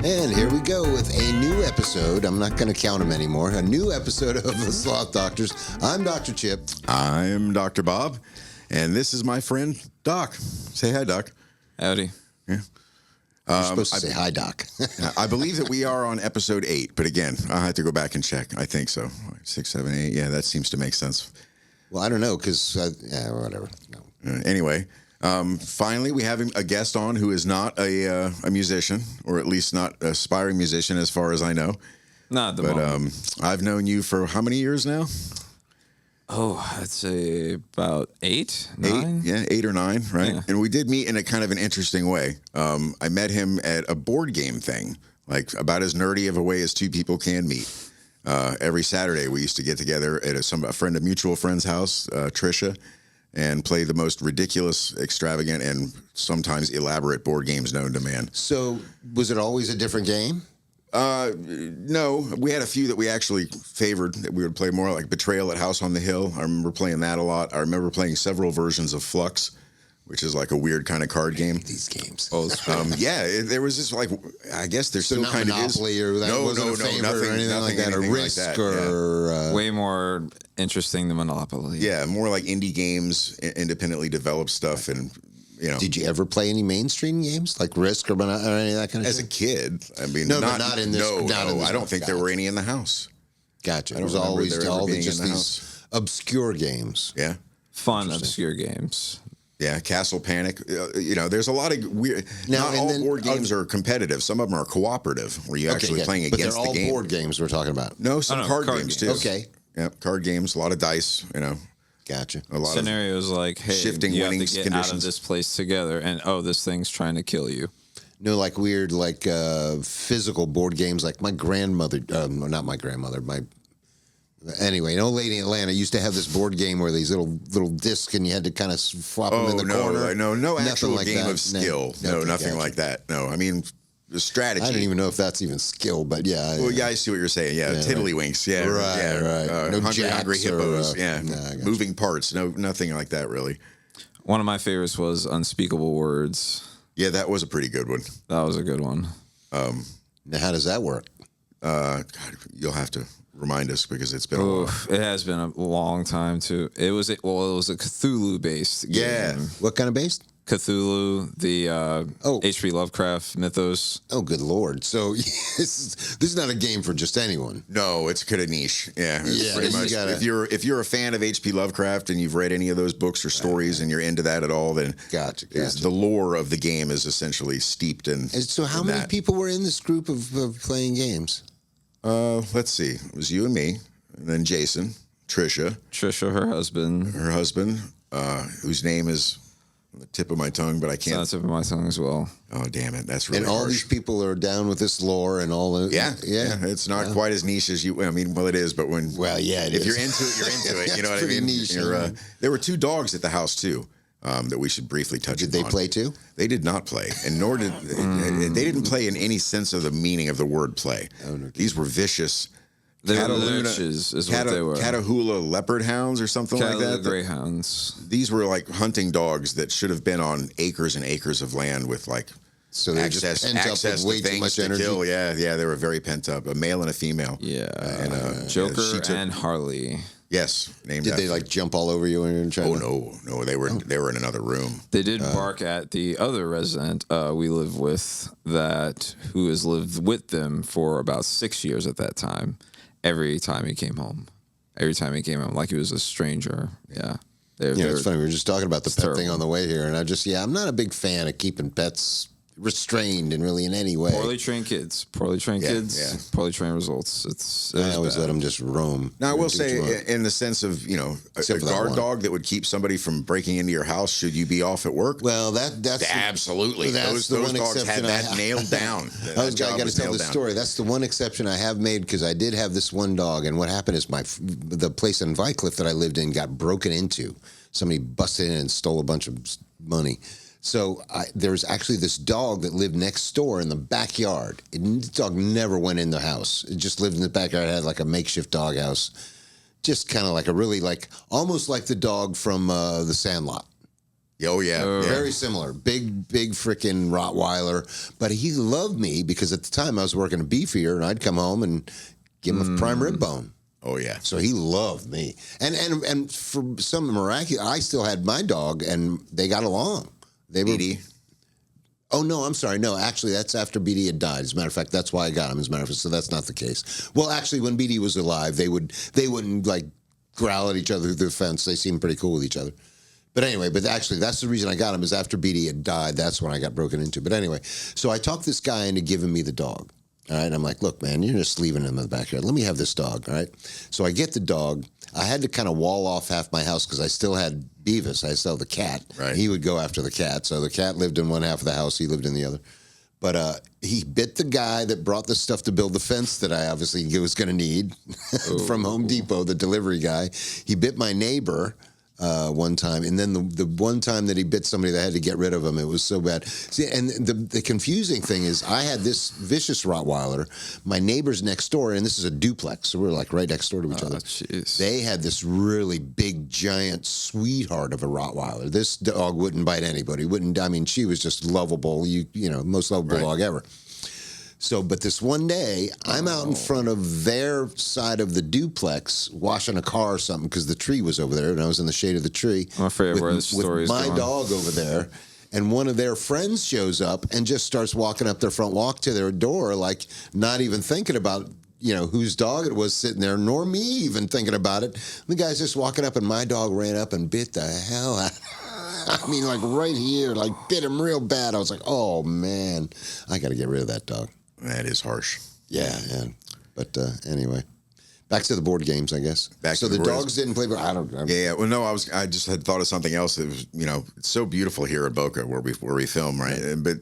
And here we go with a new episode. I'm not going to count them anymore. A new episode of the Sloth Doctors. I'm Dr. Chip. I'm Dr. Bob. And this is my friend, Doc. Say hi, Doc. Howdy. Yeah. You're supposed to say hi, Doc. I believe that we are on episode 8. But again, I'll have to go back and check. I think so. 6, 7, 8. Yeah, that seems to make sense. Well, I don't know, because, whatever. No. Anyway, finally, we have a guest on who is not a musician, or at least not an aspiring musician as far as I know. Not at the moment. I've known you for how many years now? Oh, I'd say about 8, 9. 8 or 9, right? Yeah. And we did meet in a kind of an interesting way. I met him at a board game thing, like about as nerdy of a way as two people can meet. Every Saturday, we used to get together at a mutual friend's house, Trisha, and play the most ridiculous, extravagant, and sometimes elaborate board games known to man. So, was it always a different game? No, we had a few that we actually favored that we would play more, like Betrayal at House on the Hill. I remember playing that a lot. I remember playing several versions of Flux, which is like a weird kind of card game. These games. There was this, like, I guess there's still kind of is. Monopoly or that wasn't a favorite nothing, or anything like that, or Risk like that. or... Way more interesting than Monopoly. Yeah, more like indie games, independently developed stuff, and, you know. Did you ever play any mainstream games, like Risk or any of that kind of As stuff? a kid, I mean, No, but not in this. No, not in this I don't think there were any in the house. Gotcha. I It was don't remember always there ever all being just in the these obscure games. Yeah. Fun, obscure games. Yeah, Castle Panic. There's a lot of weird. Now, Not all board games are competitive. Some of them are cooperative, where you're actually playing but against they're all the game. board games we're talking about. No, some card games too. Okay. Yeah, card games, a lot of dice. Gotcha. A lot Scenarios like, hey, shifting you have to winning get conditions. out of this place together, and this thing's trying to kill you. No, like weird, like physical board games. Like my grandmother, not my grandmother, anyway, an old lady in Atlanta used to have this board game where these little discs, and you had to kind of flop them in the corner. No Nothing actual like game that. of skill. No, nothing gotcha. like that. No, I mean the strategy. I don't even know if that's even skill, but yeah. Well, yeah, I see what you're saying. Yeah, tiddlywinks. Yeah, Right. No hungry jacks hippos. or, yeah, I got you. moving parts. No, nothing like that really. One of my favorites was Unspeakable Words. Yeah, that was a pretty good one. That was a good one. Now, how does that work? God, you'll have to remind us because it's been a while. It has been a long time too. It was a Cthulhu based game. Yeah. What kind of base? Cthulhu, the H.P. Lovecraft mythos. Oh, good Lord. So this is not a game for just anyone. No, it's kind of niche. Yeah, it's Yeah, pretty you much. gotta- If you're a fan of H.P. Lovecraft and you've read any of those books or stories and you're into that at all, then Gotcha. the lore of the game is essentially steeped in. And so how many that. people were in this group of playing games? Let's see. It was you and me, and then Jason, Trisha, Her husband. her husband, whose name is on the tip of my tongue, but I It's on the can't. tip of my tongue as well. Oh, damn it! That's really And all harsh. these people are down with this lore and all the... Yeah. Yeah. It's not quite as niche as you. I mean, well, it is, but when. Well, yeah, it if is. you're into it, you're into it. You know It's what I pretty mean? niche, You're, yeah. there were 2 dogs at the house too that we should briefly touch Did upon. they play too? They did not play, and nor did they didn't play in any sense of the meaning of the word play. Oh, no. These were vicious. They were Cataluna- lurches is what they were. Catahoula leopard hounds or something like Catahoula that. greyhounds. These were like hunting dogs that should have been on acres and acres of land with like So they're just pent up access with way to too things much to energy. kill. Yeah, they were very pent up. A male and a female. Yeah. she Joker took- and Harley. Yes, named Did after. they like jump all over you when you were trying Oh to... no, they were in another room. They did bark at the other resident we live with who has lived with them for about 6 years at that time. Every time he came home. Like he was a stranger. Yeah. It's funny. We were just talking about the pet terrible. thing on the way here, and I'm not a big fan of keeping pets restrained and really in any way. Poorly trained kids, poorly trained results. I always let them just roam. Now, I will Do what you say, want. in the sense of, a Except for that guard one. dog that would keep somebody from breaking into your house should you be off at work. Well, that's Absolutely. That's Those the one dogs had exception that nailed down. I got to tell this story. That's the one exception I have made because I did have this one dog, and what happened is the place in Vicliff that I lived in got broken into. Somebody busted in and stole a bunch of money. So there was actually this dog that lived next door in the backyard. The dog never went in the house. It just lived in the backyard. It had like a makeshift dog house. Just kind of like almost like the dog from The Sandlot. Oh, yeah. Very similar. Big freaking Rottweiler. But he loved me because at the time I was working a beefier and I'd come home and give him a prime rib bone. Oh, yeah. So he loved me. And for some miraculous, I still had my dog and they got along. They were. Beatty. Oh, no, I'm sorry. No, actually, that's after Beatty had died. As a matter of fact, that's why I got him, as a matter of fact. So that's not the case. Well, actually, when Beatty was alive, they wouldn't like growl at each other through the fence. They seemed pretty cool with each other. But anyway, actually, that's the reason I got him is after Beatty had died. That's when I got broken into. But anyway, so I talked this guy into giving me the dog. All right, I'm like, look, man, you're just leaving him in the backyard. Let me have this dog, all right? So I get the dog. I had to kind of wall off half my house because I still had Beavis. I still had the cat. Right. He would go after the cat. So the cat lived in one half of the house. He lived in the other. But he bit the guy that brought the stuff to build the fence that I obviously was going to need from Home Depot, the delivery guy. He bit my neighbor one time, and then the one time that he bit somebody that had to get rid of him, it was so bad. See, and the confusing thing is I had this vicious Rottweiler. My neighbors next door, and this is a duplex, so we're like right next door to each other. Jeez. They had this really big, giant sweetheart of a Rottweiler. This dog wouldn't bite anybody. I mean, she was just lovable. You know, most lovable dog ever. So, but this one day, I'm out in front of their side of the duplex washing a car or something because the tree was over there and I was in the shade of the tree. I'm afraid of where the story is with my going. dog over there. And one of their friends shows up and just starts walking up their front walk to their door, like not even thinking about, you know, whose dog it was sitting there, nor me even thinking about it. The guy's just walking up and my dog ran up and bit the hell out of him. I mean, like right here, like bit him real bad. I was like, oh, man, I got to get rid of that dog. That is harsh. Yeah. But anyway, back to the board games, I guess. So the dogs didn't play, but I don't. Yeah. Well, no, I just had thought of something else. It was, you know, it's so beautiful here in Boca where we film, right? But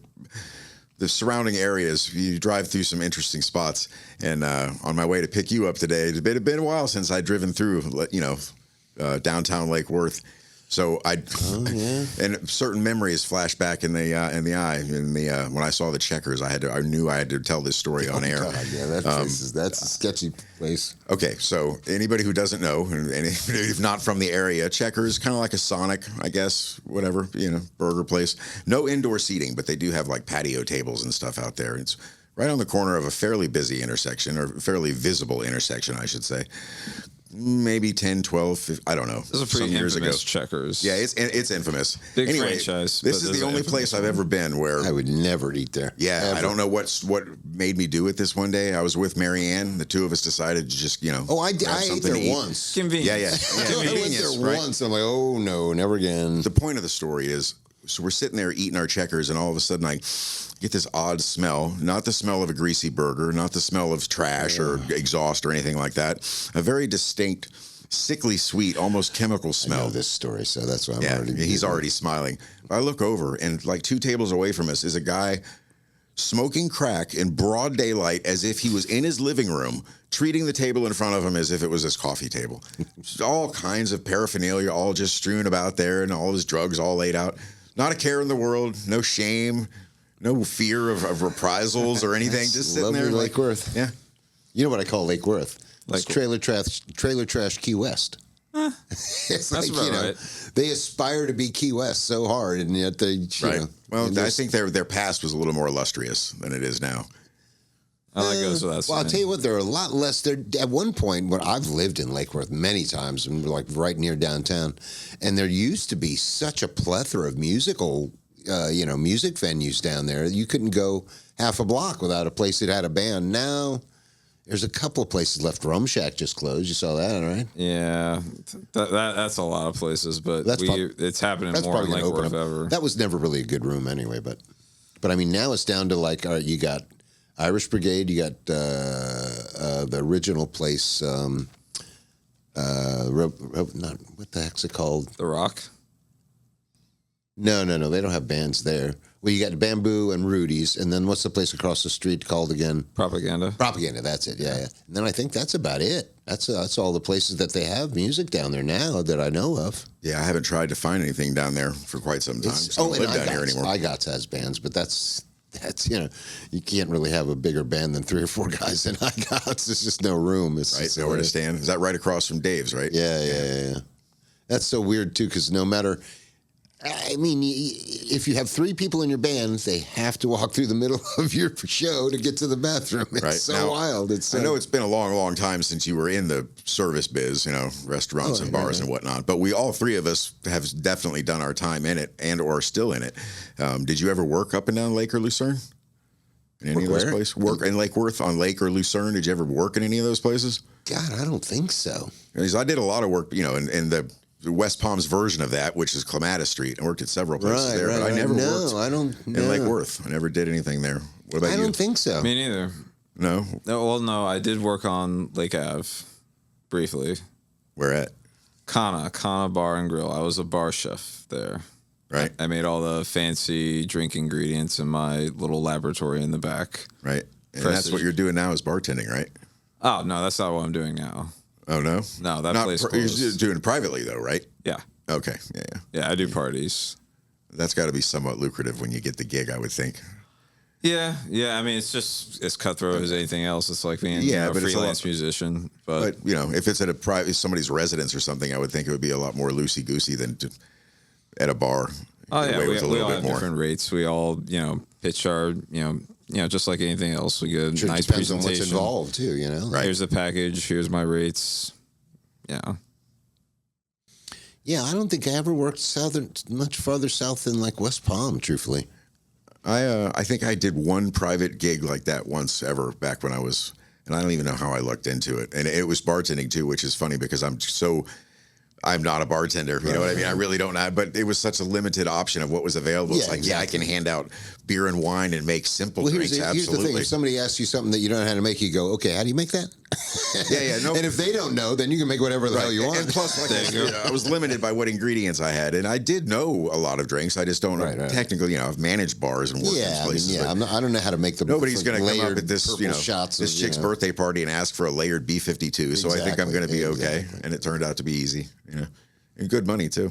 the surrounding areas, you drive through some interesting spots. And on my way to pick you up today, it's been a while since I'd driven through, you know, downtown Lake Worth. So and certain memories flash back in the eye. When I saw the Checkers, I knew I had to tell this story on air. God, yeah, that's a sketchy place. Okay, so anybody who doesn't know, and if not from the area, Checkers, kind of like a Sonic, I guess, whatever, you know, burger place. No indoor seating, but they do have like patio tables and stuff out there. It's right on the corner of a fairly busy intersection, or fairly visible intersection, I should say. Maybe 10, 12, 15, I don't know. This is a pretty infamous Checkers. Yeah, it's infamous. Big anyway, franchise. This is the only place I've ever been where I would never eat there. Yeah, ever. I don't know what made me do it this one day. I was with Mary Ann. The two of us decided to just, you know. Oh, I ate there once. Convenience. Yeah. I went there once. I'm like, oh no, never again. The point of the story is, so we're sitting there eating our Checkers, and all of a sudden I get this odd smell. Not the smell of a greasy burger, not the smell of trash or exhaust or anything like that. A very distinct, sickly sweet, almost chemical smell. I know this story, so that's why I'm already. He's already smiling. I look over, and like 2 tables away from us is a guy smoking crack in broad daylight as if he was in his living room, treating the table in front of him as if it was his coffee table. All kinds of paraphernalia all just strewn about there, and all his drugs all laid out. Not a care in the world, no shame, no fear of reprisals or anything. Just sitting there. Lake Worth. Yeah. You know what I call Lake Worth? It's trailer trash Key West. It's That's like, about right. They aspire to be Key West so hard, and yet they, you know, Well, I think their past was a little more illustrious than it is now. Oh, that goes without saying. Well, I'll tell you what, there are a lot less there. At one point, when I've lived in Lake Worth many times, and like right near downtown, and there used to be such a plethora of music venues down there. You couldn't go half a block without a place that had a band. Now, there's a couple of places left. Rum Shack just closed. You saw that, right? Yeah, that's a lot of places, but it's happening more in Lake Worth ever. That was never really a good room anyway, but I mean, now it's down to like, all right, you got Irish Brigade, you got the original place, what the heck's it called? The Rock? No, they don't have bands there. Well, you got Bamboo and Rudy's, and then what's the place across the street called again? Propaganda. Propaganda, that's it, yeah. And then I think that's about it. That's all the places that they have music down there now that I know of. Yeah, I haven't tried to find anything down there for quite some time. I don't live down here anymore. IGOTS has bands, but that's you can't really have a bigger band than 3 or 4 guys in IGOTS. There's just no room. It's right, nowhere to stand. Is that right across from Dave's, right? Yeah. That's so weird too, because no matter. I mean, if you have 3 people in your band, they have to walk through the middle of your show to get to the bathroom. It's Right. so Now, wild. I know it's been a long, long time since you were in the service biz, restaurants and bars and whatnot. But we all 3 of us have definitely done our time in it and or are still in it. Did you ever work up and down Lake or Lucerne? In any of those places? Work in Lake Worth on Lake or Lucerne? Did you ever work in any of those places? God, I don't think so. Because I did a lot of work, in the West Palms version of that, which is Clematis Street. I worked at several places there, but I never worked in Lake Worth. I never did anything there. What about you? I don't think so. Me neither. No? No, I did work on Lake Ave briefly. Where at? Kana Bar and Grill. I was a bar chef there. Right. I made all the fancy drink ingredients in my little laboratory in the back. Right. And that's what you're doing now is bartending, right? Oh, no, that's not what I'm doing now. Oh, no? No, that place closed. You're doing it privately, though, right? Yeah. Okay. Yeah. Yeah, I do parties. That's got to be somewhat lucrative when you get the gig, I would think. Yeah. I mean, it's just as cutthroat as anything else. It's like being a freelance musician. But if it's at somebody's residence or something, I would think it would be a lot more loosey goosey than at a bar. Oh yeah, we all have different rates. We all pitch our just like anything else. We get a nice depends presentation. on what's involved too. Right. Here's the package. Here's my rates. Yeah. Yeah, I don't think I ever worked much farther south than like West Palm. Truthfully, I think I did one private gig like that once ever back when I was, and I don't even know how I lucked into it. And it was bartending too, which is funny because I'm not a bartender. You know what I mean? I really don't know. But it was such a limited option of what was available. It's I can hand out beer and wine and make simple drinks. Here's the thing. If somebody asks you something that you don't know how to make, you go, okay, how do you make that? No. And if they don't know, then you can make whatever the hell you want. And plus, I was limited by what ingredients I had. And I did know a lot of drinks. I just don't know. Technically, I've managed bars and worked in places. I don't know how to make the Nobody's going to come up at this, shots this chick's birthday party and ask for a layered B-52. So I think I'm going to be okay. And it turned out to be easy. And good money, too.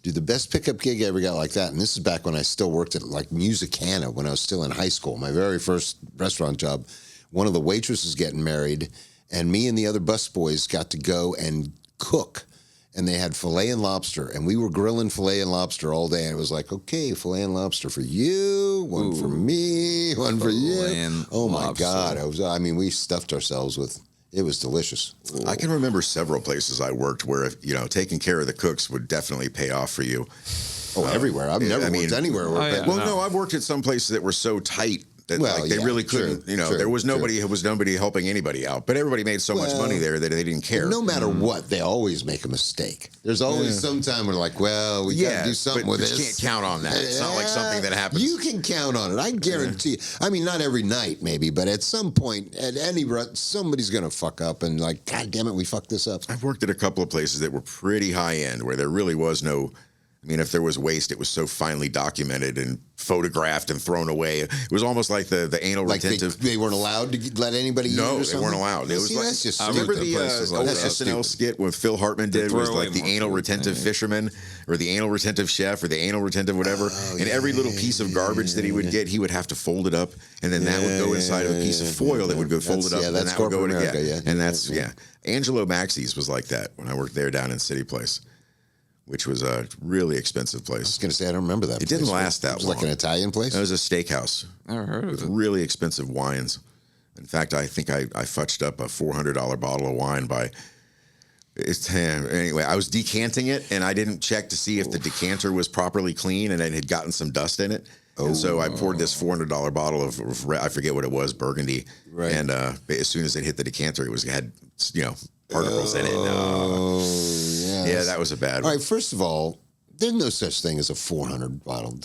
Dude, the best pickup gig I ever got like that, and this is back when I still worked at like Musicana when I was still in high school, my very first restaurant job. One of the waitresses getting married, and me and the other busboys got to go and cook. And they had filet and lobster, and we were grilling filet and lobster all day. And it was like, okay, filet and lobster for you, one for me, one for you. Oh, my God. We stuffed ourselves with... It was delicious. I can remember several places I worked where, taking care of the cooks would definitely pay off for you. Everywhere. I've never worked anywhere. I've worked at some places that were so tight that they really couldn't, there was nobody helping anybody out. But everybody made so much money there that they didn't care. No matter what, they always make a mistake. There's always some time where we got to do something with this. You can't count on that. It's not like something that happens. You can count on it. I guarantee you. I mean, not every night maybe, but at some point, at any rate, somebody's going to fuck up and like, God damn it, we fucked this up. I've worked at a couple of places that were pretty high end where there really was no... if there was waste, it was so finely documented and photographed and thrown away. It was almost like the anal retentive. They weren't allowed to let anybody eat it or something? They weren't allowed. It was that's just remember stupid. the old SNL skit with Phil Hartman did was like the anal retentive fisherman or the anal retentive chef or the anal retentive whatever. And every little piece of garbage that he would get, he would have to fold it up, and then that would go inside of a piece of foil that would go folded up. Yeah, that's and that would go corporate America. Yeah, and that's Angelo Maxi's was like that when I worked there down in City Place, which was a really expensive place. I was going to say, I don't remember that. It didn't last that long. It was like an Italian place? It was a steakhouse. Never heard of it. Really expensive wines. In fact, I think I fudged up a $400 bottle of wine by... Anyway, I was decanting it, and I didn't check to see if the decanter was properly clean, and it had gotten some dust in it. And so I poured this $400 bottle of I forget what it was, Burgundy. Right. And as soon as it hit the decanter, it had particles in it. Yeah, that was a bad one. All right, first of all, there's no such thing as a 400 bottle.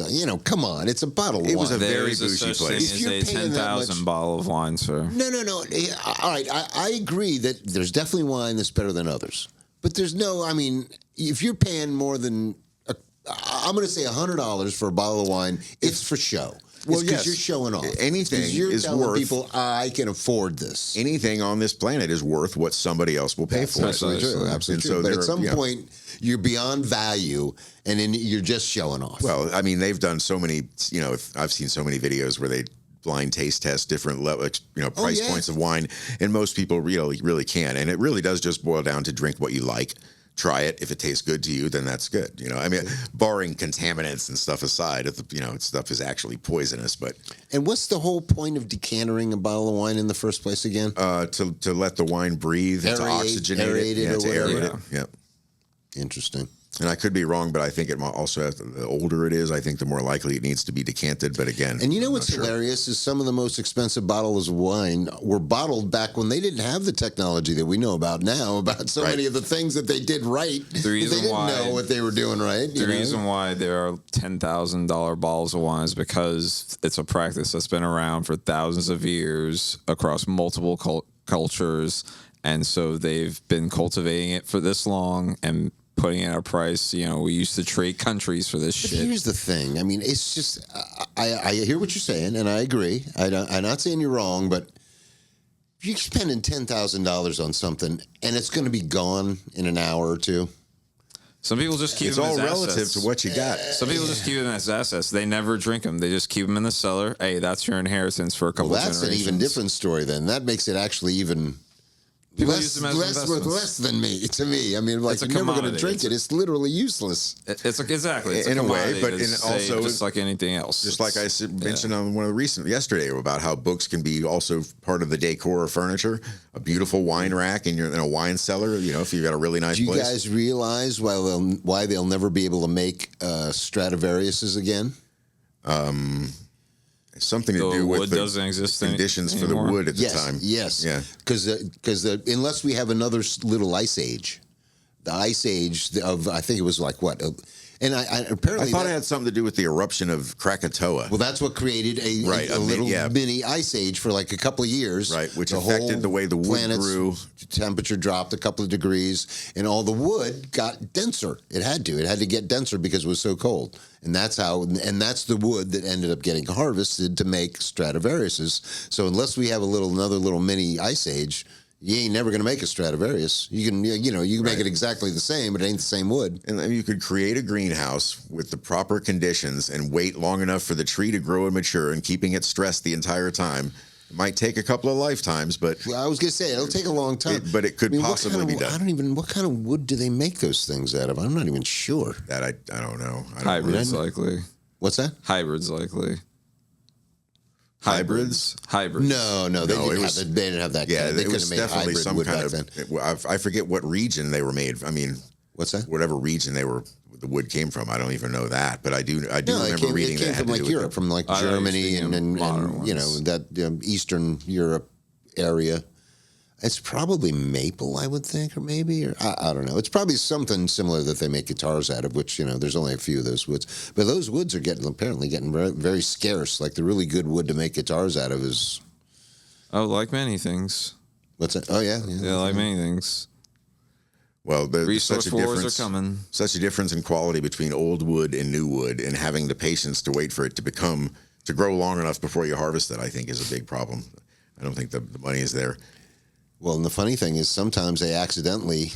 Come on, it's a bottle of wine. It was a very bougie place. If you're a 10,000 bottle of wine, sir. No. All right, I agree that there's definitely wine that's better than others. But there's if you're paying more than, I'm going to say $100 for a bottle of wine, it's for show. Well, because you're showing off. Anything is worth. People, I can afford this. Anything on this planet is worth what somebody else will pay for. Absolutely true. Absolutely true. But at some point, you're beyond value, and then you're just showing off. Well, they've done so many. I've seen so many videos where they blind taste test different price points of wine, and most people really can. And it really does just boil down to drink what you like. try it. If it tastes good to you, then that's good. You know, I mean, barring contaminants and stuff aside, if the, you know, stuff is actually poisonous. But And what's the whole point of decantering a bottle of wine in the first place again? to let the wine breathe, to oxygenate aerate it, it or to aerate whatever. it. Yep. Interesting. And I could be wrong, but I think it might also have the older it is, I think the more likely it needs to be decanted. But again, And you know I'm what's not sure. hilarious is some of the most expensive bottles of wine were bottled back when they didn't have the technology that we know about now, about so Right. many of the things that they did right. The reason they didn't why- know what they were doing right. The reason why there are $10,000 bottles of wine is because it's a practice that's been around for thousands of years across multiple cultures. And so they've been cultivating it for this long and putting it at a price. You know, we used to trade countries for this But shit. here's the thing. I mean, it's just, I hear what you're saying, and I agree. I'm not saying you're wrong, but you're spending $10,000 on something, and it's going to be gone in an hour or two. Some people just keep It's them all as relative assets. to what you got. Some people just keep them as assets. They never drink them. They just keep them in the cellar. Hey, that's your inheritance for a couple Well, that's an generations. even different story then. That makes it actually even People less, use them as less worth investments. less than me to me. I mean, like It's a you're never going to commodity. drink it. It's literally useless. It's like, exactly. It's In a way, commodity but to in say, also- just like anything else. Just like I mentioned on one of the recent yesterday about how books can be also part of the decor or furniture. A beautiful wine rack in a wine cellar. You know, if you've got a really nice Do you place. guys realize why they'll never be able to make Stradivariuses again? Something to The do with wood the doesn't exist conditions for the anymore? wood at the Yes, time. yes. Yeah. Because unless we have another little ice age, the ice age of I think it was like what, and I apparently I thought it had something to do with the eruption of Krakatoa. well, that's what created a Right, little yeah. mini ice age for like a couple of years. Right, which whole affected the way the wood planet's grew. Temperature dropped a couple of degrees, and all the wood got denser. It had to get denser because it was so cold, and that's that's the wood that ended up getting harvested to make Stradivariuses. So unless we have another little mini ice age, you ain't never going to make a Stradivarius. You can make it exactly the same, but it ain't the same wood. And then you could create a greenhouse with the proper conditions and wait long enough for the tree to grow and mature and keeping it stressed the entire time. It might take a couple of lifetimes, but Well, I was going to say it'll take a long time, but it could what possibly kind of- be done. I don't even. What kind of wood do they make those things out of? I'm not even sure. that I don't know. I don't Hybrids, know. likely. What's that? Hybrids, likely. Hybrids? Hybrids. No, they No, didn't it have was- that. They didn't have that. Yeah, kind. They it was couldn't have made definitely hybrid some wood kind back of. then. I forget what region they were made. I mean, What's that? whatever region the wood came from. I don't even know that, but I do No, remember reading it that came had from to like do with Europe, from like I thought you were Germany speaking and of modern you know ones. that Eastern Europe area. It's probably maple, I would think, or maybe, or I don't know. It's probably something similar that they make guitars out of, which there's only a few of those woods. But those woods are apparently getting very, very scarce. Like the really good wood to make guitars out of is Oh, like many things. what's that? Oh yeah. Yeah, like many things. Well, there's Resource such a wars are difference. coming. Such a difference in quality between old wood and new wood, and having the patience to wait for it to grow long enough before you harvest it, I think is a big problem. I don't think the money is there. Well, and the funny thing is sometimes they accidentally,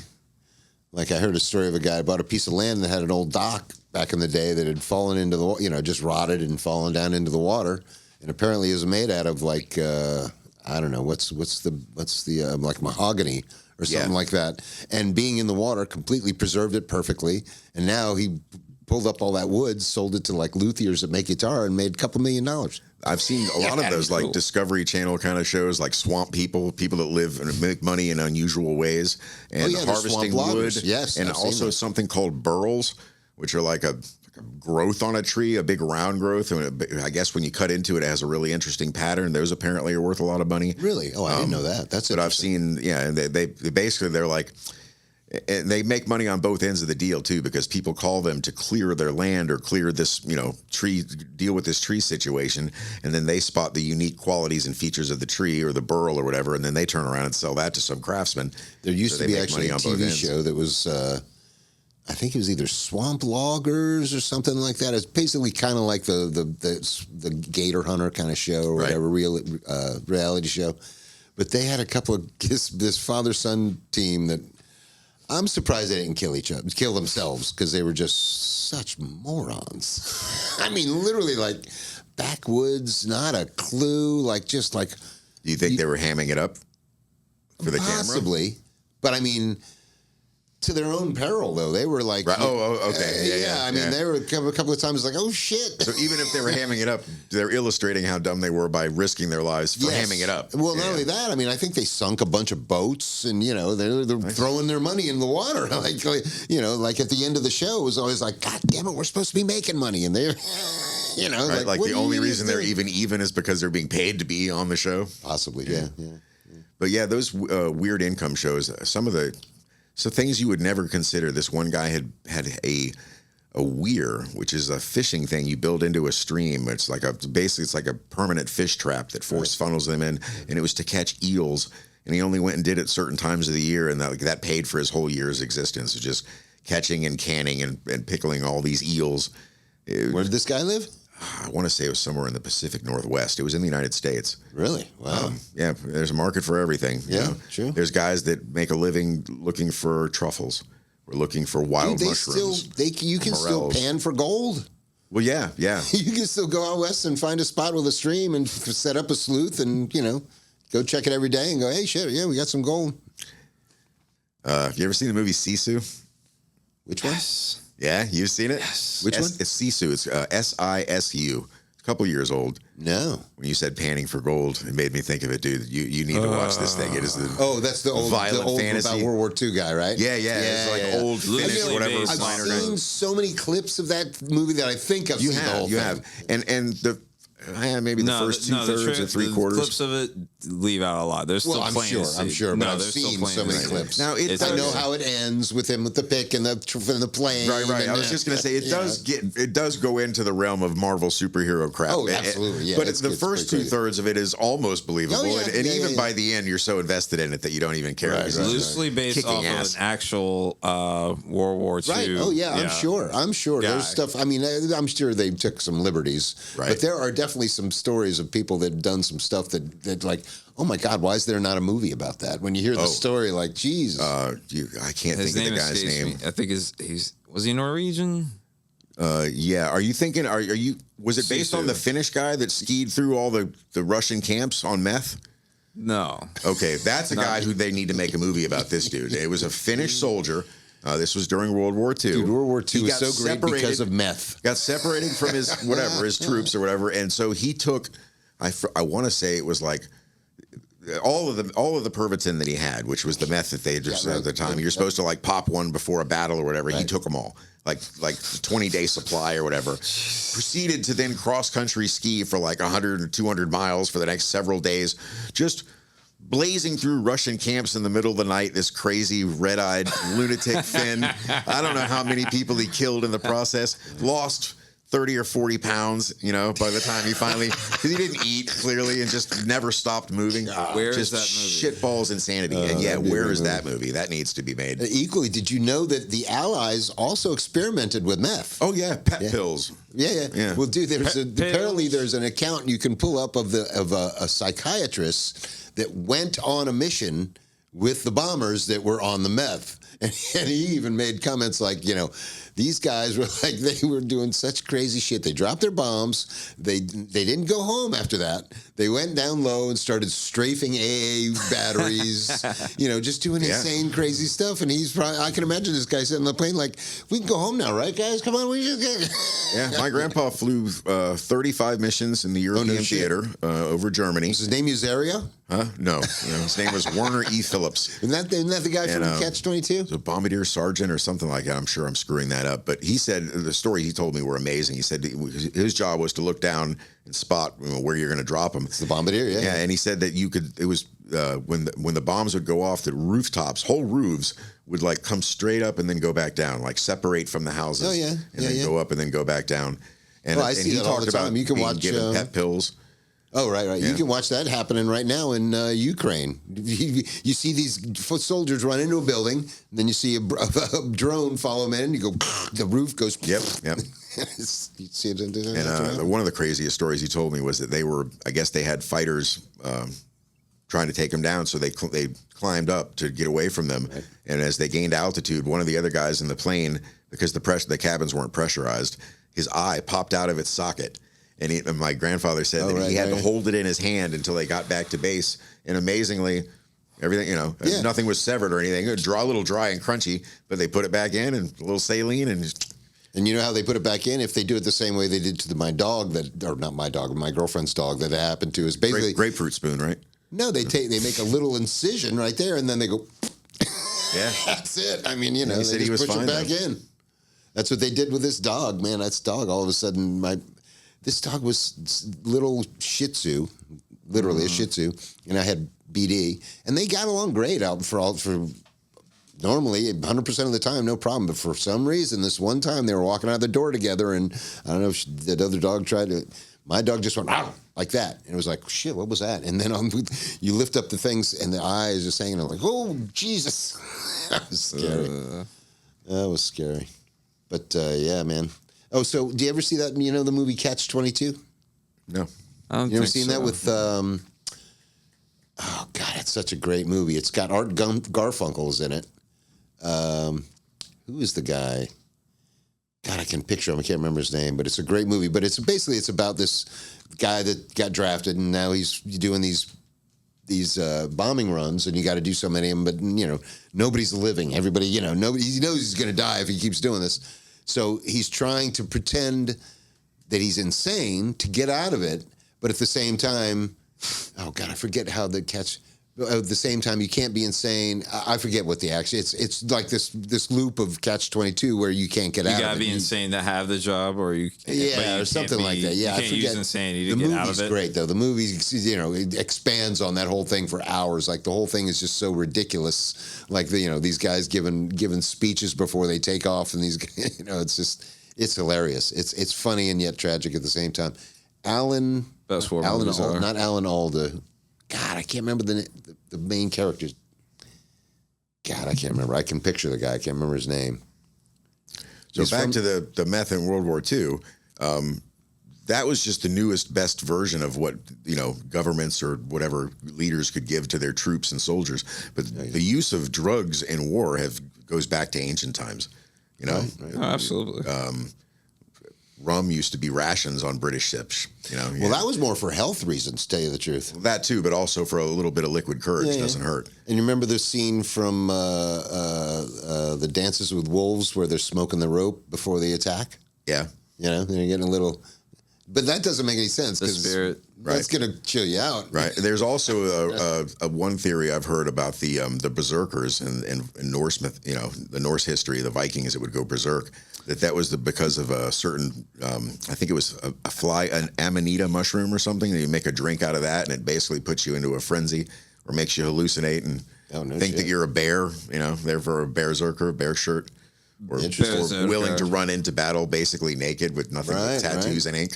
like I heard a story of a guy who bought a piece of land that had an old dock back in the day that had fallen into the, just rotted and fallen down into the water. And apparently it was made out of like, I don't know, what's the like mahogany or something Yeah. like that. And being in the water completely preserved it perfectly. And now he pulled up all that wood, sold it to like luthiers that make guitar and made a couple $1 million. I've seen a lot of those like Discovery Channel kind of shows, like swamp people that live and make money in unusual ways, and yeah, they're harvesting swamp wood. loggers. Yes, and I've seen also that. something called burls, which are like a growth on a tree, a big round growth. And I guess when you cut into it, it has a really interesting pattern. Those apparently are worth a lot of money. Really? Oh, I didn't know that. That's But I've interesting. seen, and they basically they're like. And they make money on both ends of the deal too, because people call them to clear their land or clear this, tree, deal with this tree situation, and then they spot the unique qualities and features of the tree or the burl or whatever, and then they turn around and sell that to some craftsman. There used So to they be make actually money a on both TV ends. show that was, I think it was either Swamp Loggers or something like that. It's basically kind of like the Gator Hunter kind of show or Right. whatever reality show. But they had a couple of this father-son team that I'm surprised they didn't kill themselves because they were just such morons. I mean, literally like backwoods, not a clue, like just like Do you think they were hamming it up for the camera? possibly, but I mean, to their own peril, though. They were like, right. Okay. Yeah. I mean, they were a couple of times like, oh shit. So even if they were hamming it up, they're illustrating how dumb they were by risking their lives for hamming it up. Well, not only that, I mean, I think they sunk a bunch of boats, and they're throwing their money in the water. Like at the end of the show, it was always like, God damn it, we're supposed to be making money, and they're. Right, like the only reason they're even is because they're being paid to be on the show. Possibly, yeah. But yeah, those weird income shows. Some of the things you would never consider. This one guy had a weir, which is a fishing thing you build into a stream. It's like it's like a permanent fish trap that force funnels them in, and it was to catch eels. And he only went and did it certain times of the year, and that paid for his whole year's existence. Just catching and canning and pickling all these eels. Where did this guy live? I want to say it was somewhere in the Pacific Northwest. It was in the United States. Really? Wow. Yeah, there's a market for everything. Yeah, true. There's guys that make a living looking for truffles. We're looking for wild mushrooms. You can still pan for gold. Well, yeah. You can still go out west and find a spot with a stream and set up a sleuth and, go check it every day and go, hey, shit, yeah, we got some gold. You ever seen the movie Sisu? Which one? Yeah, you've seen it? Yes. Which one? It's Sisu. It's SISU. A couple years old. No. When you said panning for gold, it made me think of it, dude. You need to watch this thing. It is that's the old violent fantasy about World War II guy, right? Yeah. It's like old Finnish, whatever. I've seen so many clips of that movie that I think I've seen the whole thing. You have. And the maybe the first two-thirds or three-quarters. Clips of it leave out a lot. There's still I'm sure, but I've seen so many clips. Now, I know how it ends with him with the pick and the plane. Right. I was just going to say it does go into the realm of Marvel superhero crap. Oh, absolutely. Yeah, but the first two-thirds of it is almost believable, and even by the end, you're so invested in it that you don't even care. Right. Loosely based off of an actual World War II. Right. Oh yeah, I'm sure. There's stuff. I mean, I'm sure they took some liberties, but there are definitely some stories of people that have done some stuff that like, oh my God, why is there not a movie about that? When you hear the story, like, geez. I can't think of the guy's name. I think was he Norwegian? Yeah. Are you thinking? Was it based on the Finnish guy that skied through all the Russian camps on meth? No. Okay, that's a guy who they need to make a movie about. This dude. It was a Finnish soldier. This was during World War II. Dude, World War II was so great because of meth. Got separated from his troops or whatever, and so he took. I want to say it was like all of the Pervitin that he had, which was the meth that they just at the time. You're supposed to like pop one before a battle or whatever. Right. He took them all, like 20-day supply or whatever. Proceeded to then cross country ski for like 100 or 200 miles for the next several days, just blazing through Russian camps in the middle of the night. This crazy red-eyed lunatic Finn. I don't know how many people he killed in the process. Lost 30 or 40 pounds, by the time he finally, because he didn't eat clearly and just never stopped moving. Where is that movie? Shitballs insanity. And where is that movie? That needs to be made. Equally, did you know that the Allies also experimented with meth? Oh yeah, pet pills. Yeah. Well, dude, apparently there's an account you can pull up of a psychiatrist that went on a mission with the bombers that were on the meth. And he even made comments like, these guys were like, they were doing such crazy shit. They dropped their bombs. They didn't go home after that. They went down low and started strafing AA batteries, just doing insane, crazy stuff. And I can imagine this guy sitting on the plane like, we can go home now, right, guys? Come on, we just get. Yeah, my grandpa flew 35 missions in the European theater over Germany. Was his name Usaria? Huh? No. His name was Werner E. Phillips. Isn't that the guy from Catch-22? A bombardier sergeant or something like that. I'm sure I'm screwing that up. But he said the story he told me were amazing. He said his job was to look down and spot where you're going to drop them. It's the bombardier, yeah. Yeah, and he said that you could. It was when the bombs would go off, the rooftops, whole roofs would like come straight up and then go back down, like separate from the houses. Oh yeah, and then go up and then go back down. And, I see he that all the time. You can watch given pet pills. Oh, right. Yeah. You can watch that happening right now in Ukraine. You see these foot soldiers run into a building, and then you see a drone follow them in, and you go, the roof goes. Yep. You see it and one of the craziest stories he told me was that they had fighters trying to take them down, so they climbed up to get away from them. Right. And as they gained altitude, one of the other guys in the plane, because the cabins weren't pressurized, his eye popped out of its socket. And my grandfather said that he had to hold it in his hand until they got back to base. And amazingly, Everything, nothing was severed or anything. It would draw a little dry and crunchy, but they put it back in and a little saline And you know how they put it back in? If they do it the same way they did to my dog, or not my dog, my girlfriend's dog that it happened to, is basically grapefruit spoon, right? No, they make a little incision right there, and then they go. Yeah, that's it. I mean, they said he just was push fine it back in. That's what they did with this dog, man. This dog, all of a sudden, this dog was little Shih Tzu, literally a Shih Tzu, and I had BD, and they got along great for normally 100% of the time, no problem. But for some reason, this one time they were walking out the door together, and I don't know if that other dog tried to. My dog just went "Ow!" like that, and it was like, "Shit, what was that?" And then you lift up the things, and the eye is just hanging. I'm like, "Oh Jesus!" That was scary. That was scary. But yeah, man. Oh, so do you ever see that? The movie Catch-22? No, I don't you ever think seen so. that with? Oh God, it's such a great movie. It's got Art Garfunkel's in it. Who is the guy? God, I can picture him. I can't remember his name, but it's a great movie. But it's about this guy that got drafted, and now he's doing these bombing runs, and you got to do so many of them. But nobody's living. Everybody, nobody. He knows he's going to die if he keeps doing this. So he's trying to pretend that he's insane to get out of it, but at the same time, oh God, I forget how the catch. At the same time, you can't be insane. I forget what the action. It's like this loop of Catch-22 where you can't get out. You of gotta it. be insane to have the job, or you or something like that. Yeah, you can't use insanity to get out of it. The movie's great though. The movie, it expands on that whole thing for hours. Like the whole thing is just so ridiculous. Like these guys giving speeches before they take off, and these it's hilarious. It's funny and yet tragic at the same time. Best war movies are. Not Alan Alda. God, I can't remember the main characters. God, I can't remember. I can picture the guy. I can't remember his name. So back to the meth in World War II. That was just the newest, best version of what governments or whatever leaders could give to their troops and soldiers. But the use of drugs in war goes back to ancient times. Right. Oh, absolutely. Rum used to be rations on British ships. Well, that was more for health reasons, to tell you the truth. That too, but also for a little bit of liquid courage doesn't hurt. And you remember the scene from the Dances with Wolves where they're smoking the rope before the attack? Yeah. They're getting a little. But that doesn't make any sense because that's going to chill you out. Right. There's also a one theory I've heard about the berserkers in Norse myth. The Norse history, the Vikings that would go berserk. That was because of a certain, I think it was a fly, an amanita mushroom or something. And you make a drink out of that, and it basically puts you into a frenzy or makes you hallucinate and think that you're a bear. Therefore a berserker, a bear shirt. Or willing to run into battle basically naked with nothing but tattoos and ink.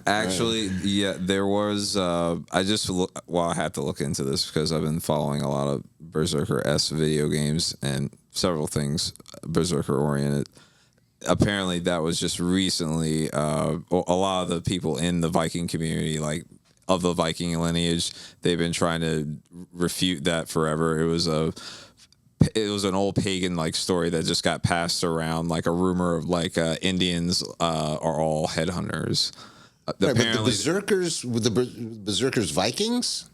Actually, yeah, there was. I have to look into this because I've been following a lot of Berserker-esque video games and several things Berserker-oriented. Apparently, that was just recently. A lot of the people in the Viking community, like of the Viking lineage, they've been trying to refute that forever. It was an old pagan story that just got passed around, like a rumor of Indians are all headhunters. Apparently, but the Berserkers Vikings?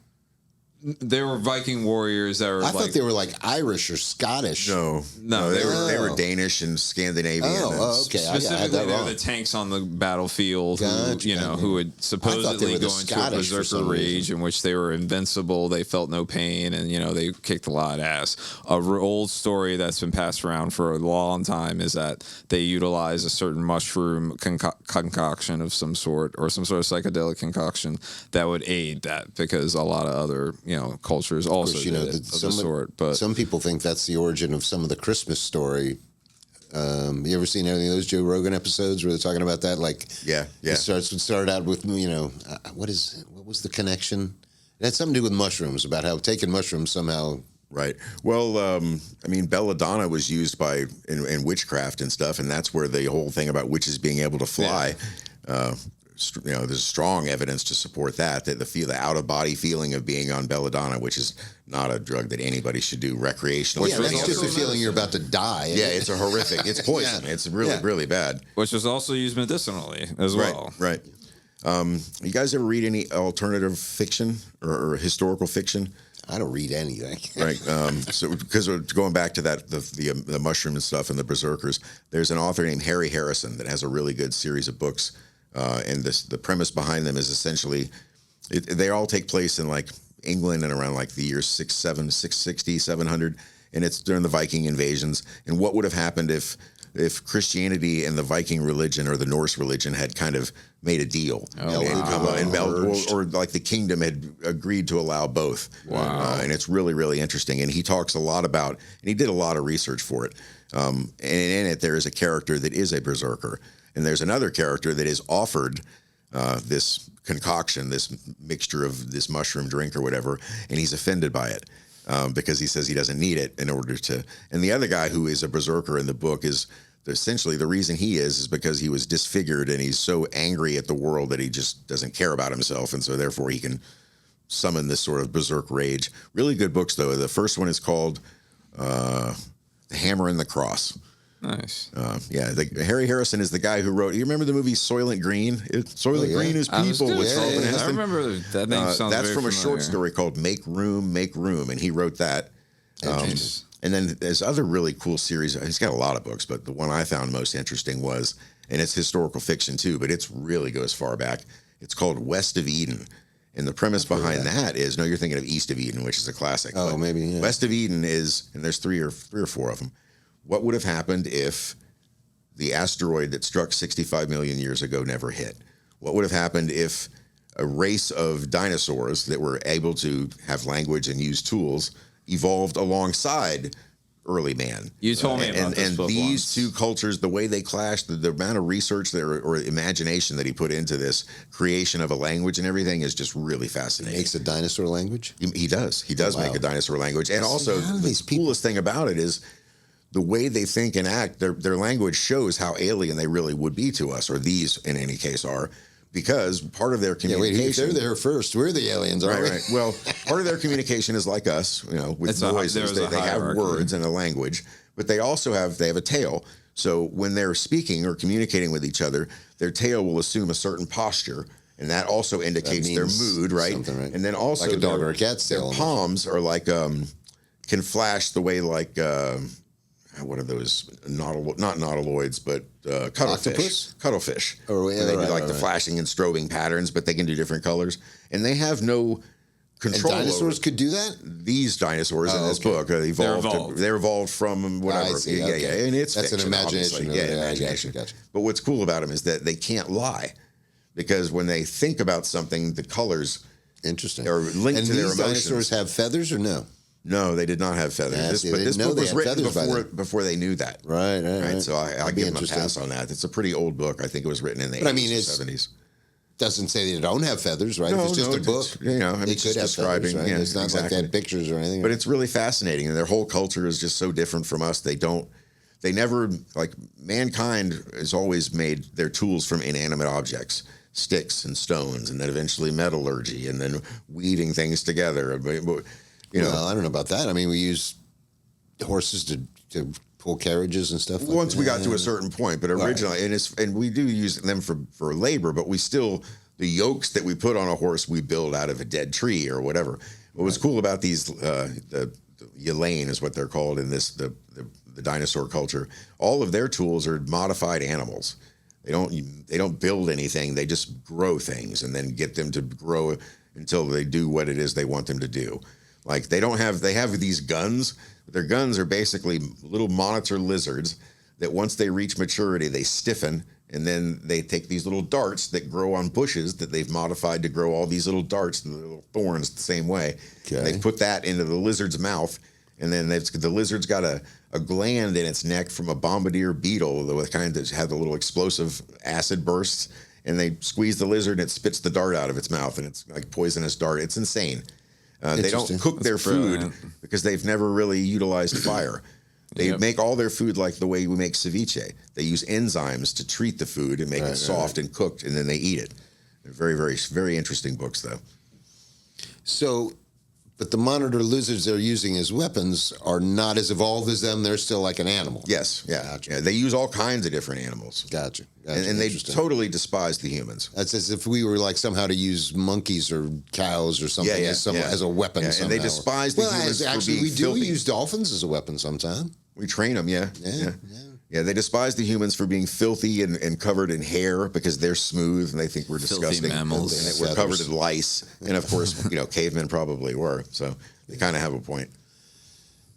They were Viking warriors that were. I thought they were Irish or Scottish. No, they were Danish and Scandinavian. Okay. Specifically, they were the tanks on the battlefield who would supposedly go into a berserker rage in which they were invincible. They felt no pain, and they kicked a lot of ass. Old story that's been passed around for a long time is that they utilize a certain mushroom concoction of some sort, or some sort of psychedelic concoction that would aid that, because a lot of other cultures also of the sort. But some people think that's the origin of some of the Christmas story. You ever seen any of those Joe Rogan episodes where they're talking about that? Yeah. It started out with what was the connection? It had something to do with mushrooms, about how taking mushrooms somehow. Right. Well, belladonna was used in witchcraft and stuff, and that's where the whole thing about witches being able to fly. Yeah. There's strong evidence to support that the out-of-body feeling of being on belladonna, which is not a drug that anybody should do recreationally. Yeah, that's just the feeling you're about to die. Yeah, it's a horrific. It's poison. Yeah. It's really, really bad. Which was also used medicinally as well. Right. You guys ever read any alternative fiction or historical fiction? I don't read anything. Right. So because going back to that, the mushroom and stuff and the berserkers, there's an author named Harry Harrison that has a really good series of books. And the premise behind them is essentially, they all take place in like England and around like the year 660, 700. And it's during the Viking invasions. And what would have happened if Christianity and the Viking religion or the Norse religion had kind of made a deal or like the kingdom had agreed to allow both. Wow. And it's really, really interesting. And he talks a lot about, and he did a lot of research for it. And in it, there is a character that is a berserker. And there's another character that is offered this concoction, this mixture of this mushroom drink or whatever, and he's offended by it. Because he says he doesn't need it in order to. And the other guy who is a berserker in the book is essentially the reason he is because he was disfigured and he's so angry at the world that he just doesn't care about himself. And so therefore he can summon this sort of berserk rage. Really good books, though. The first one is called The Hammer and the Cross. Nice. Harry Harrison is the guy who wrote. You remember the movie Soylent Green? Soylent Green is people with Charlton Heston. I remember that name. Sounds that's very from familiar. a short story called "Make Room, Make Room," and he wrote that. And then there's other really cool series. He's got a lot of books, but the one I found most interesting was, and it's historical fiction too, but it's really goes far back. It's called West of Eden. And the premise behind that is, no, you're thinking of East of Eden, which is a classic. Oh, maybe. Yeah. West of Eden is, and there's three or four of them. What would have happened if the asteroid that struck 65 million years ago never hit? What would have happened if a race of dinosaurs that were able to have language and use tools evolved alongside early man? You told me about this book these once. two cultures, the way they clashed, the amount of research there or imagination that he put into this creation of a language and everything is just really fascinating. Makes a dinosaur language? He does. He does make a dinosaur language. And also, the coolest thing about it is the way they think and act, their language shows how alien they really would be to us, or these, in any case, are, because part of their communication... they're there first. We're the aliens, aren't we? Right. Well, part of their communication is like us, with noises. They have words and a language, but they also have a tail. So when they're speaking or communicating with each other, their tail will assume a certain posture, and that also indicates their mood, right? Right? And then also like a dog or a cat's tail. Their palms are like can flash the way like what are those not nautiloids, but cuttlefish. Cuttlefish. Oh, yeah, they do the flashing and strobing patterns, but they can do different colors, and they have no control. And dinosaurs could do that? These dinosaurs in this book evolved. They're evolved from whatever. Yeah. And it's that's fiction, an imagination. Imagination. Gotcha. But what's cool about them is that they can't lie, because when they think about something, the colors are linked to their emotions. And these dinosaurs have feathers or no? No, they did not have feathers. Yeah, but this book was written before they knew that. Right. So I give them a pass on that. It's a pretty old book. I think it was written in the 80s or 70s. Doesn't say they don't have feathers, right? No, If it's just a book. They could have feathers, right? It's not like they had pictures or anything. But it's really fascinating, and their whole culture is just so different from us. They never, like, mankind has always made their tools from inanimate objects, sticks and stones, and then eventually metallurgy, and then weaving things together. Well, I don't know about that. I mean, we use horses to pull carriages and stuff. Once we got to a certain point, but originally, and we do use them for labor, but we still, the yokes that we put on a horse, we build out of a dead tree or whatever. What was cool about these, the Yelain is what they're called in this the dinosaur culture. All of their tools are modified animals. They don't build anything. They just grow things and then get them to grow until they do what it is they want them to do. Like they have these guns. Their guns are basically little monitor lizards that once they reach maturity, they stiffen, and then they take these little darts that grow on bushes that they've modified to grow all these little darts and little thorns the same way. Okay. They put that into the lizard's mouth, and then the lizard's got a gland in its neck from a bombardier beetle that kind of had the little explosive acid bursts, and they squeeze the lizard and it spits the dart out of its mouth, and it's like poisonous dart. It's insane. They don't cook their food because they've never really utilized fire. They make all their food like the way we make ceviche. They use enzymes to treat the food and make it soft and cooked, and then they eat it. They're very, very, very interesting books, though. So But the monitor lizards they're using as weapons are not as evolved as them. They're still like an animal. Yes, yeah. Yeah, they use all kinds of different animals. Gotcha. And they totally despise the humans. That's as if we were like somehow to use monkeys or cows or something as a weapon. Yeah, and they despise the humans for actually, being we do filthy. use dolphins as a weapon sometime. We train them, yeah. Yeah, they despise the humans for being filthy and covered in hair because they're smooth and they think we're Filthy disgusting. mammals. And that we're covered in lice. And of course, cavemen probably were. So they kind of have a point.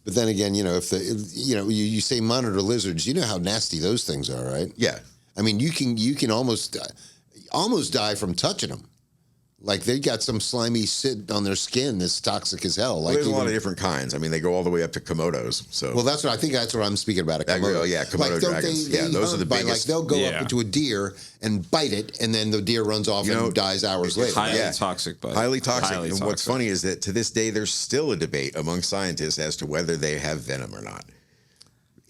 But then again, if you say monitor lizards, you know how nasty those things are, right? Yeah. I mean, you can almost die from touching them. Like they got some slimy shit on their skin that's toxic as hell. Like There's a lot of different kinds. I mean, they go all the way up to Komodos. So well, that's what I'm speaking about. A Komodo. Komodo dragons. Those are the biggest. They'll go up to a deer and bite it, and then the deer runs off and dies hours later. Highly toxic bite. Highly toxic. And what's funny is that to this day, there's still a debate among scientists as to whether they have venom or not.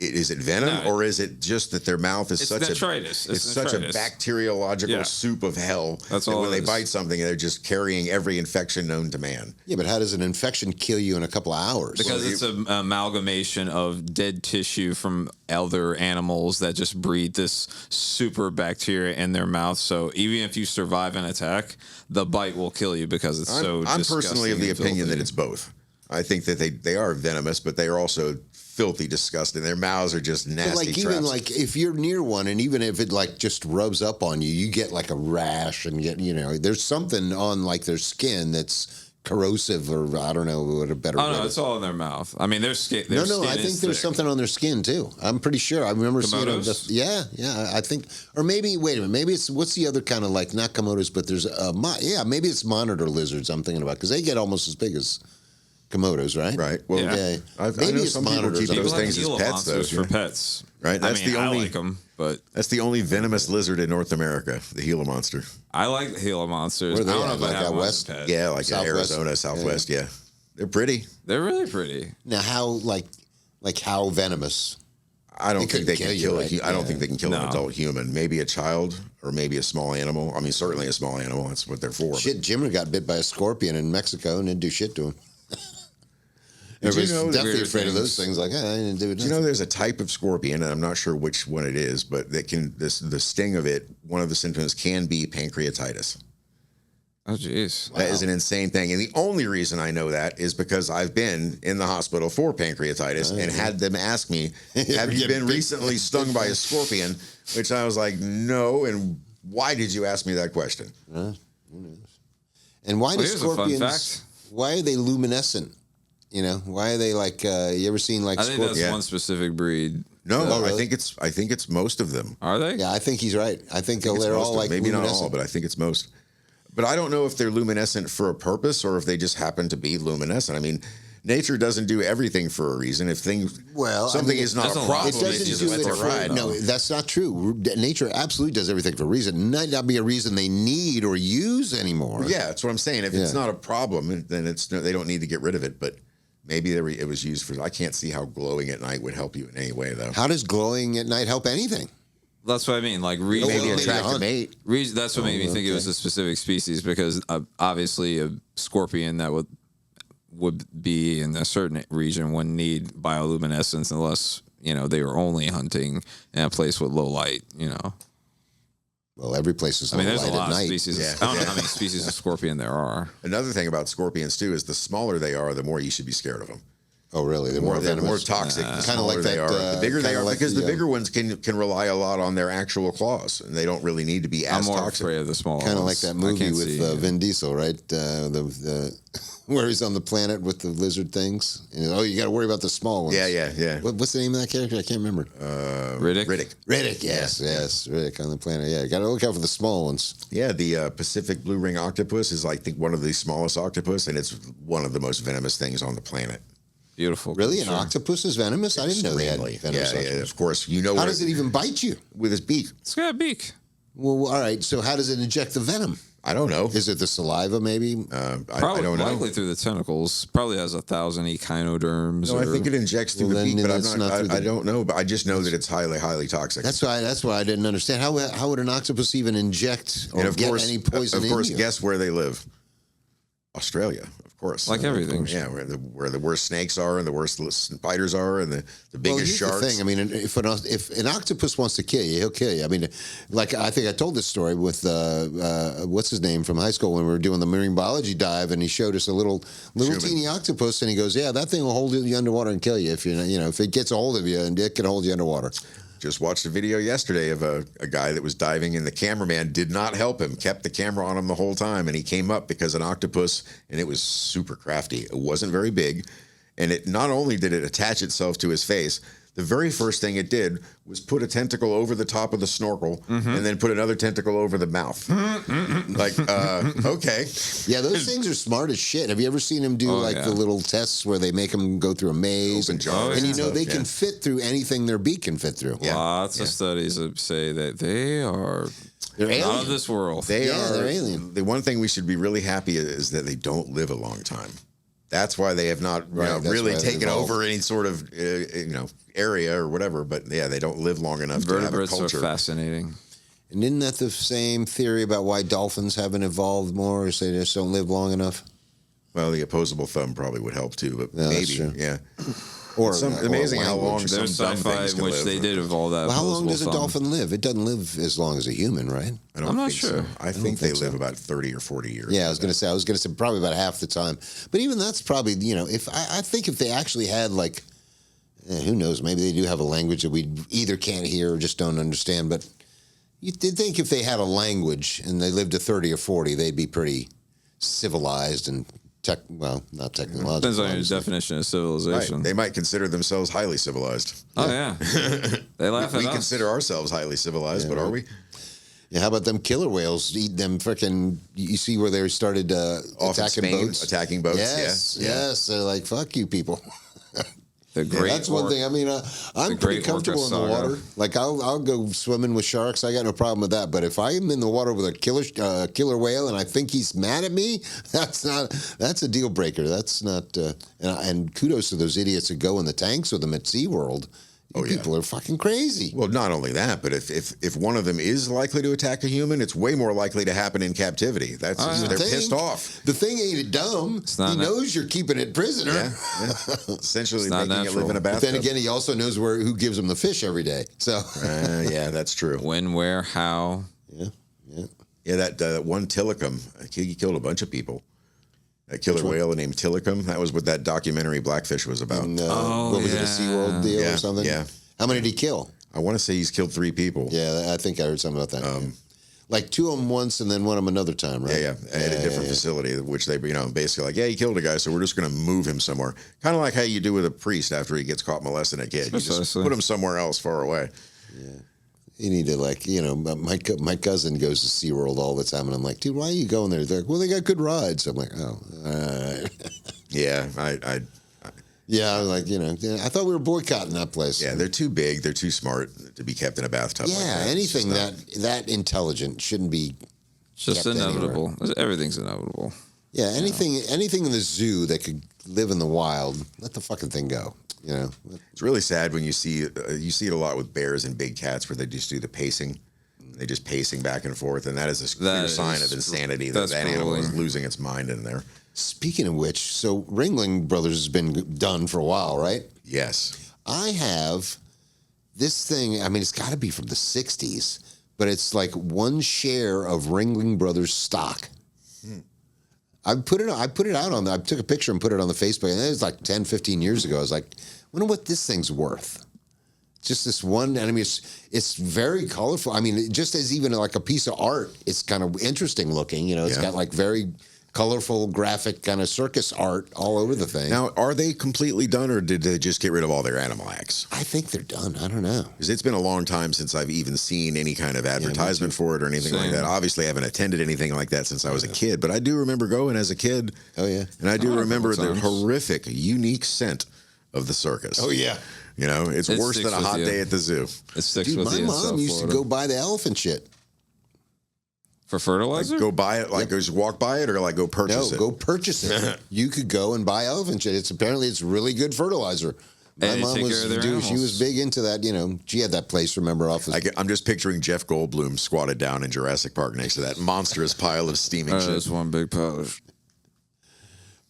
Is it venom or is it just that their mouth is such detritus. It's such a bacteriological soup of hell That's that all when it they is. bite something, they're just carrying every infection known to man. Yeah, but how does an infection kill you in a couple of hours? Because it's an amalgamation of dead tissue from other animals that just breed this super bacteria in their mouth. So even if you survive an attack, the bite will kill you because it's I'm personally of the opinion that it's both. I think that they are venomous, but they are also filthy, disgusting. Their mouths are just nasty like traps. even like if you're near one, and even if it like just rubs up on you, you get like a rash, and there's something on like their skin that's corrosive, or I don't know what a better. Oh no, it's all in their mouth. I mean, their skin. Their No, I skin think is there's thick. something on their skin too. I'm pretty sure. I remember seeing them. Komodos? Yeah. I think, or maybe wait a minute. Maybe it's what's the other kind of like not Komodos, but there's maybe it's monitor lizards. I'm thinking about because they get almost as big as Komodos, right? Right. Well, yeah. I know some people keep those things as pets, though. For pets, Right. That's I like them, but that's the only venomous lizard in North America, the Gila monster. I like the Gila monsters. Where are they I don't at? know if Like I have out one west? as a pet. Yeah, like Southwest? Arizona, Southwest. Yeah. They're pretty. They're really pretty. Now, how how venomous? I don't think they couldn't can kill kill you, right? I don't think they can kill an No. adult human. Maybe a child or maybe a small animal. I mean, certainly a small animal. That's what they're for. Shit, Jimmy got bit by a scorpion in Mexico and didn't do shit to him. Everybody's know the definitely weird afraid of those things? things. Like, I didn't do it. Do you know there's a type of scorpion, and I'm not sure which one it is, but that can the sting of it, one of the symptoms can be pancreatitis. Oh, jeez. That is an insane thing. And the only reason I know that is because I've been in the hospital for pancreatitis and had them ask me, have you been recently stung by a scorpion? Which I was like, no. And why did you ask me that question? Who knows? And why do here's a fun scorpions? fact. Why are they luminescent? Why are they like? You ever seen like I think scorpions? that's one specific breed. No, Oh, really? I think it's most of them. Are they? Yeah, I think he's right. I think It's they're most all of- like maybe not luminescent. all, but I think it's most. But I don't know if they're luminescent for a purpose or if they just happen to be luminescent. I mean, nature doesn't do everything for a reason. If something is not there's a a lot problem, of It Well, doesn't maybe do it's it a for ride, no. That's not true. Nature absolutely does everything for a reason. It might not be a reason they need or use anymore. yeah, that's what I'm saying. If it's not a problem, then they don't need to get rid of it. But maybe it was used for. I can't see how glowing at night would help you in any way, though. How does glowing at night help anything? That's what I mean. Like Maybe Well, attract a hunt. mate. That's what made me think it was a specific species because obviously a scorpion that would be in a certain region wouldn't need bioluminescence unless they were only hunting in a place with low light. Well, every place is I mean, low there's a light lot at of night. species. Yeah. I don't know how many species of scorpion there are. Another thing about scorpions too is the smaller they are, the more you should be scared of them. Oh, really? They're They're more venomous. toxic. The Kinda like smaller they that, are, the bigger they kinda are, like because the the, bigger ones can rely a lot on their actual claws, and they don't really need to be I'm as more toxic. afraid of the small Kind of like ones. that I movie can't with see, Vin Diesel, right? The where he's on the planet with the lizard things. And, you got to worry about the small ones. Yeah. What's the name of that character? I can't remember. Riddick. Riddick. Yes, Riddick on the planet. Yeah, got to look out for the small ones. Yeah, the Pacific blue ring octopus is, I think, one of the smallest octopus, and it's one of the most venomous things on the planet. Beautiful. Really, an creature. octopus is venomous? I didn't know they had Extremely. venomous. Yeah, octopus. of course. How where does it even bite you? with his beak? It's got a beak. Well, all right. So how does it inject the venom? I don't know. Is it the saliva, maybe? I Probably don't know. likely through the tentacles. Probably has 1,000 echinoderms. No, I or- think it injects through Well, the then beak, but that's not through I the- don't know. But I just know that it's highly toxic. That's why I didn't understand. How would an octopus even inject or and of get course, any poison of course, in you? guess where they live? Australia, of course. Like everything. Yeah, where the worst snakes are and the worst spiders are and the biggest sharks. The thing. I mean, if an octopus wants to kill you, he'll kill you. I mean, like I think I told this story with what's his name from high school when we were doing the marine biology dive, and he showed us a little teeny octopus, and he goes, "Yeah, that thing will hold you underwater and kill you if if it gets a hold of you, and it can hold you underwater." Just watched a video yesterday of a guy that was diving, and the cameraman did not help him, kept the camera on him the whole time, and he came up because an octopus, and it was super crafty. It wasn't very big, and it not only did it attach itself to his face, the very first thing it did was put a tentacle over the top of the snorkel and then put another tentacle over the mouth. Okay. Yeah, those things are smart as shit. Have you ever seen them do the little tests where they make them go through a maze? Open jars and and they can fit through anything their beak can fit through. Yeah. Lots of studies that say that they're alien. out of this world. They're alien. The one thing we should be really happy is that they don't live a long time. That's why they have not really taken over any sort of area or whatever. But yeah, they don't live long enough to have a Vertebrates culture. are fascinating. And isn't that the same theory about why dolphins haven't evolved more, or they just don't live long enough? Well, the opposable thumb probably would help too, but Yeah, that's maybe, true. yeah. Or Amazing how long some There's dumb sci-fi things in can which live. they did evolve that. Well, how long does a opposable thumb. dolphin live? It doesn't live as long as a human, right? I'm not think sure. So. I think they think so. live about 30 or 40 years. Yeah, I was going to say probably about half the time. But even that's probably, if I think if they actually had who knows, maybe they do have a language that we either can't hear or just don't understand. But you'd think if they had a language and they lived to 30 or 40, they'd be pretty civilized and not technological. Depends on your obviously. definition of Right. civilization. They might consider themselves highly civilized. Oh yeah, they laugh at We us. consider ourselves highly civilized, but are we? Yeah, how about them killer whales eat them freaking? You see where they started Off in attacking Spain, boats? attacking boats, Yes, yeah. yes. They're like, fuck you people. The great. That's one thing. I mean, I'm pretty great comfortable in the orca saga. water. Like, I'll go swimming with sharks. I got no problem with that. But if I'm in the water with a killer whale and I think he's mad at me, that's a deal breaker. That's not. And kudos to those idiots that go in the tanks with them at SeaWorld. You people are fucking crazy. Well, not only that, but if one of them is likely to attack a human, it's way more likely to happen in captivity. That's they're pissed off. The thing ain't dumb. He knows you're keeping it prisoner. Yeah. Essentially not making it live in a But bathtub. then again, he also knows who gives him the fish every day. So Yeah, that's true. When, where, how. Yeah, that one Tillicum, he killed a bunch of people. That killer whale named Tillicum. That was what that documentary Blackfish was about. And, what was it, a SeaWorld deal or something? Yeah. How many did he kill? I want to say he's killed 3 people. Yeah, I think I heard something about that. Like 2 of them once and then 1 of them another time, right? Yeah, at a different facility, which they, basically like, he killed a guy, so we're just going to move him somewhere. Kind of like how you do with a priest after he gets caught molesting a kid. You just put him somewhere else far away. Yeah. You need to my cousin goes to SeaWorld all the time, and I'm like, dude, why are you going there? They're like, well, they got good rides. I'm like, oh, all right. Yeah, Yeah, I was like, I thought we were boycotting that place. Yeah, they're too big, they're too smart to be kept in a bathtub. Yeah, like that. anything that intelligent shouldn't be. It's just kept inevitable. Everything's inevitable. Yeah, anything in the zoo that could live in the wild, let the fucking thing go. It's really sad when you see it a lot with bears and big cats where they just do the pacing. They just pacing back and forth, and that is a clear sign of insanity that animal is losing its mind in there. Speaking of which, so Ringling Brothers has been done for a while, right? Yes. I have this thing. I mean, it's got to be from the 60s, but it's like 1 share of Ringling Brothers stock. I put it out on. I took a picture and put it on the Facebook, and it was like 10, 15 years ago. I was like, I wonder what this thing's worth. Just this one. I mean, it's very colorful. I mean, just as even like a piece of art, it's kind of interesting looking. It's got like very colorful, graphic kind of circus art all over the thing. Now, are they completely done, or did they just get rid of all their animal acts? I think they're done. I don't know. Because it's been a long time since I've even seen any kind of advertisement for it or anything like that. Obviously, I haven't attended anything like that since I was a kid, but I do remember going as a kid. Oh, yeah. And I do remember the times. horrific, unique scent of the circus. Oh, yeah. It's worse than a sticks hot with day you. at the zoo. It sticks Dude, with my you in mom South used to Florida. go buy the elephant shit. For fertilizer? Go buy it, just walk by it, or go purchase No, it? go purchase it. You could go and buy elephant shit. It's really good fertilizer. My And they mom take was care of their she animals. was big into that. She had that place. Remember off the I'm just picturing Jeff Goldblum squatted down in Jurassic Park next to that monstrous pile of steaming shit. That's one big pile.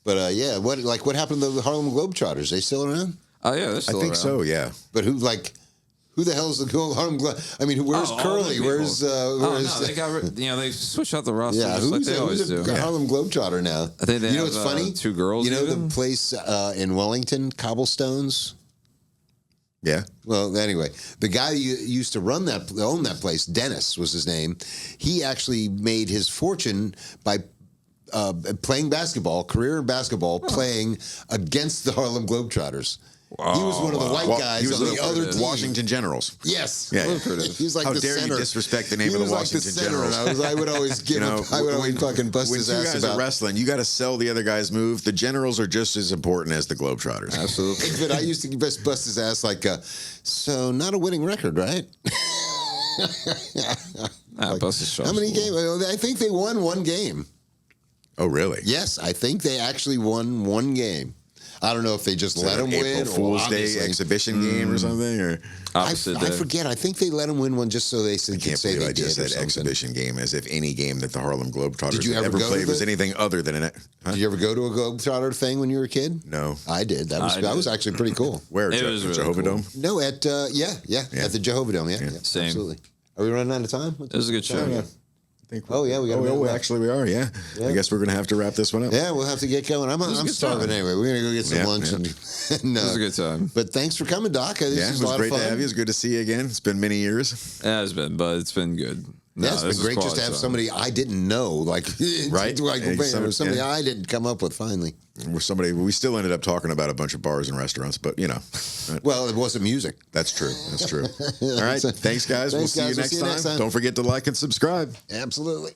But yeah, what happened to the Harlem Globetrotters? They still around? Oh yeah, they're I still think around. so. Yeah. But who the hell is the Harlem Globe? I mean, where's Oh, all Curly? them Where's people. No, they got they switched out the roster yeah? just like they always who's do. a Harlem Globetrotter now? I think they you know have, what's funny? 2 girls. You know even? the place in Wellington, Cobblestones. Yeah. Well, anyway, the guy who used to own that place, Dennis was his name. He actually made his fortune by playing basketball, career in basketball, playing against the Harlem Globetrotters. He was one of the white guys He was on the other team. Washington Generals. Yes. Yeah. He was like How the dare center. you disrespect the name He of the was like Washington center, Generals? and I would always give him. I would always fucking bust when his two ass guys about. are wrestling, you got to sell the other guy's move. The Generals are just as important as the Globetrotters. Absolutely. But I used to bust his ass like, so not a winning record, right? Bust his How many games? I think they won 1 game. Oh, really? Yes, I think they actually won 1 game. I don't know if they just let them April win Fool's or Day obviously- exhibition game or something. Or I Opposite day. forget. I think they let them win one just so they could can't say believe they I just did or said something. exhibition game, as if any game that the Harlem Globetrotters Did you have ever ever go to played was the- anything other than an. Huh? Did you ever go to a Globetrotter thing when you were a kid? No. I did. That I was did. actually pretty cool. Where? It was really Jehovah cool. Dome? No, at at the Jehovah Dome. Yeah, Same. absolutely. Are we running out of time? It was a good show. Yeah. Oh, yeah, we gotta wrap it up. actually we are. Yeah. I guess we're gonna have to wrap this one up. Yeah, we'll have to get going. I'm was a good starving time. anyway. We're gonna go get some Yeah, lunch yeah. and It was a good time. But thanks for coming, Doc. This Yeah, was it a was lot great of fun. to have you. It's good to see you again. It's been many years. It has been, but it's been good. No, Yeah, it's this been was great just to quality have time. somebody I didn't know, like Right. like Yeah, somebody yeah. I didn't come up with finally. We still ended up talking about a bunch of bars and restaurants, but Well, it wasn't music. that's true. That's true. All right. Thanks, guys. We'll Thanks, see you guys. We'll next see you next time. time. Don't forget to like and subscribe. Absolutely.